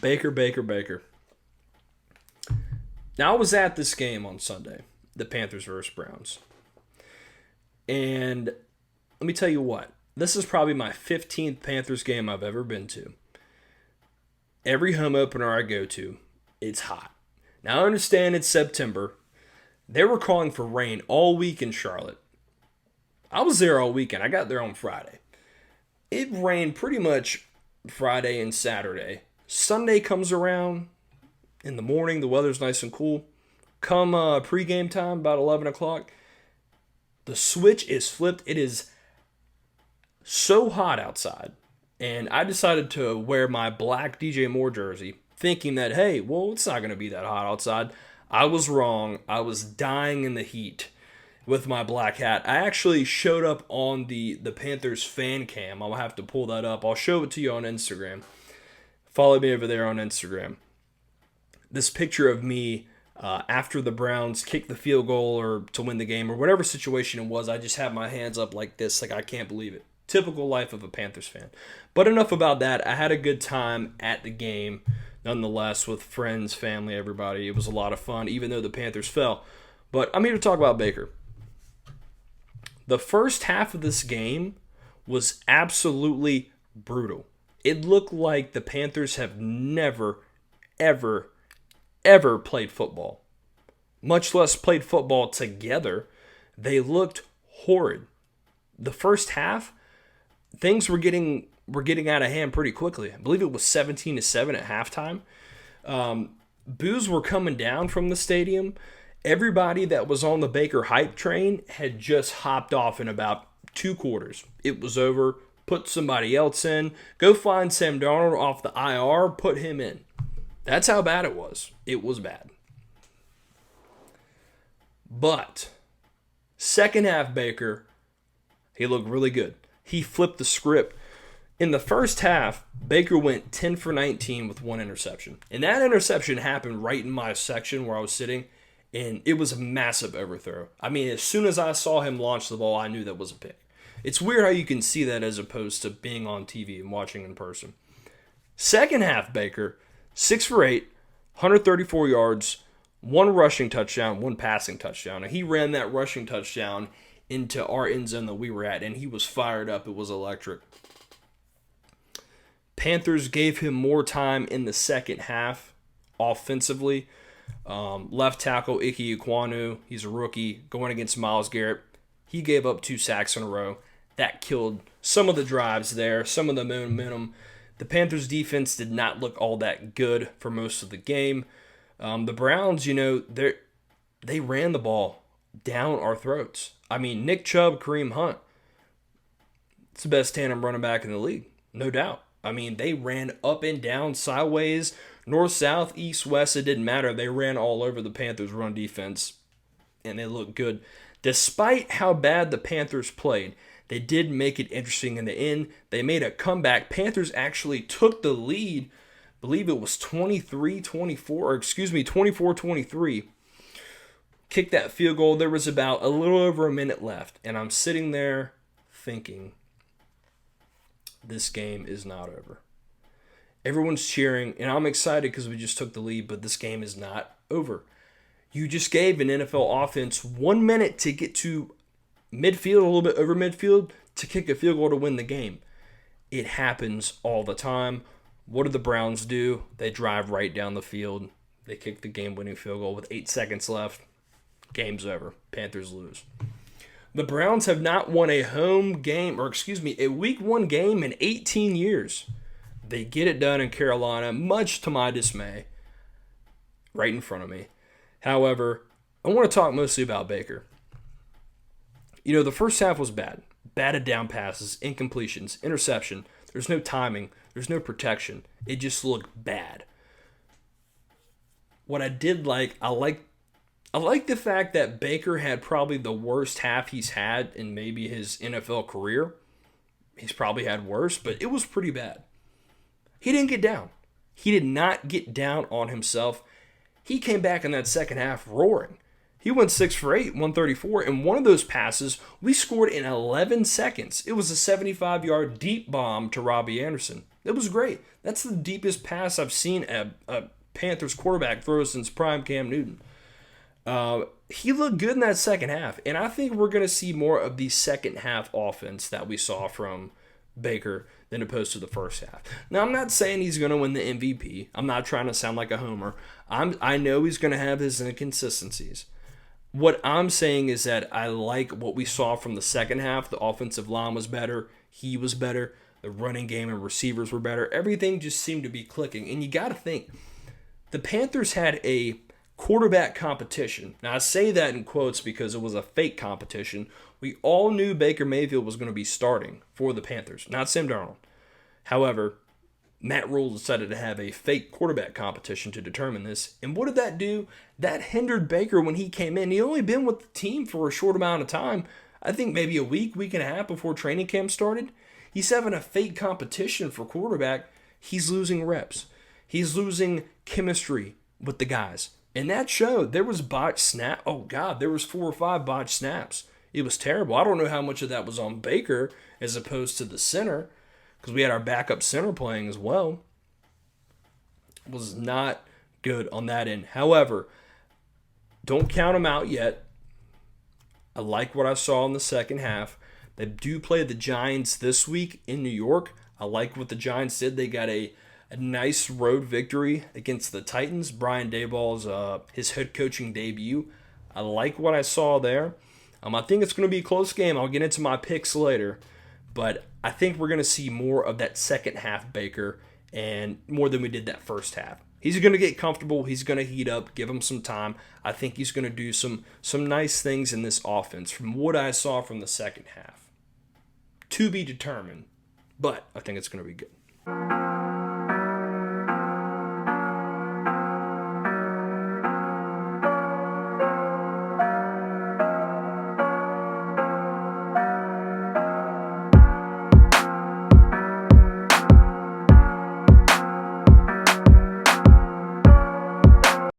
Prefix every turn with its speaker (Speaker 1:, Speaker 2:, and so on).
Speaker 1: Baker, Baker, Baker. Now, I was at this game on Sunday, the Panthers versus Browns. And let me tell you what. This is probably my 15th Panthers game I've ever been to. Every home opener I go to, it's hot. Now, I understand it's September. They were calling for rain all week in Charlotte. I was there all weekend. I got there on Friday. It rained pretty much Friday and Saturday. Sunday comes around in the morning. The weather's nice and cool. Come pregame time, about 11 o'clock, the switch is flipped. It is so hot outside. And I decided to wear my black DJ Moore jersey, thinking that, hey, well, it's not going to be that hot outside. I was wrong. I was dying in the heat with my black hat. I actually showed up on the Panthers fan cam. I'll have to pull that up. I'll show it to you on Instagram. Follow me over there on Instagram. This picture of me after the Browns kicked the field goal or to win the game or whatever situation it was, I just had my hands up like this, like I can't believe it. Typical life of a Panthers fan. But enough about that. I had a good time at the game, nonetheless, with friends, family, everybody. It was a lot of fun, even though the Panthers fell. But I'm here to talk about Baker. The first half of this game was absolutely brutal. It looked like the Panthers have never, ever, ever played football, much less played football together. They looked horrid. The first half, things were getting out of hand pretty quickly. I believe it was 17-7 at halftime. Boos were coming down from the stadium. Everybody that was on the Baker hype train had just hopped off in about 2 quarters. It was over. Put somebody else in. Go find Sam Darnold off the IR. Put him in. That's how bad it was. It was bad. But second half Baker, he looked really good. He flipped the script. In the first half, Baker went 10 for 19 with 1 interception. And that interception happened right in my section where I was sitting, and it was a massive overthrow. I mean, as soon as I saw him launch the ball, I knew that was a pick. It's weird how you can see that as opposed to being on TV and watching in person. Second half, Baker, 6 for 8, 134 yards, 1 rushing touchdown, 1 passing touchdown. And he ran that rushing touchdown into our end zone that we were at, and he was fired up. It was electric. Panthers gave him more time in the second half offensively. Left tackle Ike Ekwonu, he's a rookie, going against Myles Garrett. He gave up 2 sacks in a row. That killed some of the drives there, some of the momentum. The Panthers defense did not look all that good for most of the game. The Browns, they ran the ball down our throats. I mean, Nick Chubb, Kareem Hunt, it's the best tandem running back in the league, no doubt. I mean, they ran up and down, sideways, north, south, east, west. It didn't matter. They ran all over the Panthers' run defense, and they looked good. Despite how bad the Panthers played, they did make it interesting in the end. They made a comeback. Panthers actually took the lead. I believe it was 24-23. Kicked that field goal. There was about a little over a minute left, and I'm sitting there thinking, this game is not over. Everyone's cheering, and I'm excited because we just took the lead, but this game is not over. You just gave an NFL offense 1 minute to get to midfield, a little bit over midfield, to kick a field goal to win the game. It happens all the time. What do the Browns do? They drive right down the field. They kick the game-winning field goal with 8 seconds left. Game's over. Panthers lose. The Browns have not won a week 1 game in 18 years. They get it done in Carolina, much to my dismay, right in front of me. However, I want to talk mostly about Baker. The first half was bad. Batted down passes, incompletions, interception. There's no timing. There's no protection. It just looked bad. What I did I like the fact that Baker had probably the worst half he's had in maybe his NFL career. He's probably had worse, but it was pretty bad. He didn't get down. He did not get down on himself. He came back in that second half roaring. He went 6 for 8, 134, and one of those passes we scored in 11 seconds. It was a 75-yard deep bomb to Robbie Anderson. It was great. That's the deepest pass I've seen a Panthers quarterback throw since prime Cam Newton. He looked good in that second half, and I think we're going to see more of the second half offense that we saw from Baker than opposed to the first half. Now, I'm not saying he's going to win the MVP. I'm not trying to sound like a homer. I know he's going to have his inconsistencies. What I'm saying is that I like what we saw from the second half. The offensive line was better. He was better. The running game and receivers were better. Everything just seemed to be clicking. And you got to think, the Panthers had a quarterback competition. Now, I say that in quotes because it was a fake competition. We all knew Baker Mayfield was going to be starting for the Panthers, not Sam Darnold. However, Matt Rule decided to have a fake quarterback competition to determine this. And what did that do? That hindered Baker when he came in. He only been with the team for a short amount of time. I think maybe a week and a half before training camp started. He's having a fake competition for quarterback. He's losing reps. He's losing chemistry with the guys. And that showed. There was botched snap. Oh, God, there was 4 or 5 botched snaps. It was terrible. I don't know how much of that was on Baker as opposed to the center, because we had our backup center playing as well. It was not good on that end. However, don't count them out yet. I like what I saw in the second half. They do play the Giants this week in New York. I like what the Giants did. They got a nice road victory against the Titans. Brian Daboll's his head coaching debut. I like what I saw there. I think it's going to be a close game. I'll get into my picks later. But I think we're going to see more of that second half Baker and more than we did that first half. He's going to get comfortable. He's going to heat up. Give him some time. I think he's going to do some nice things in this offense from what I saw from the second half. To be determined. But I think it's going to be good.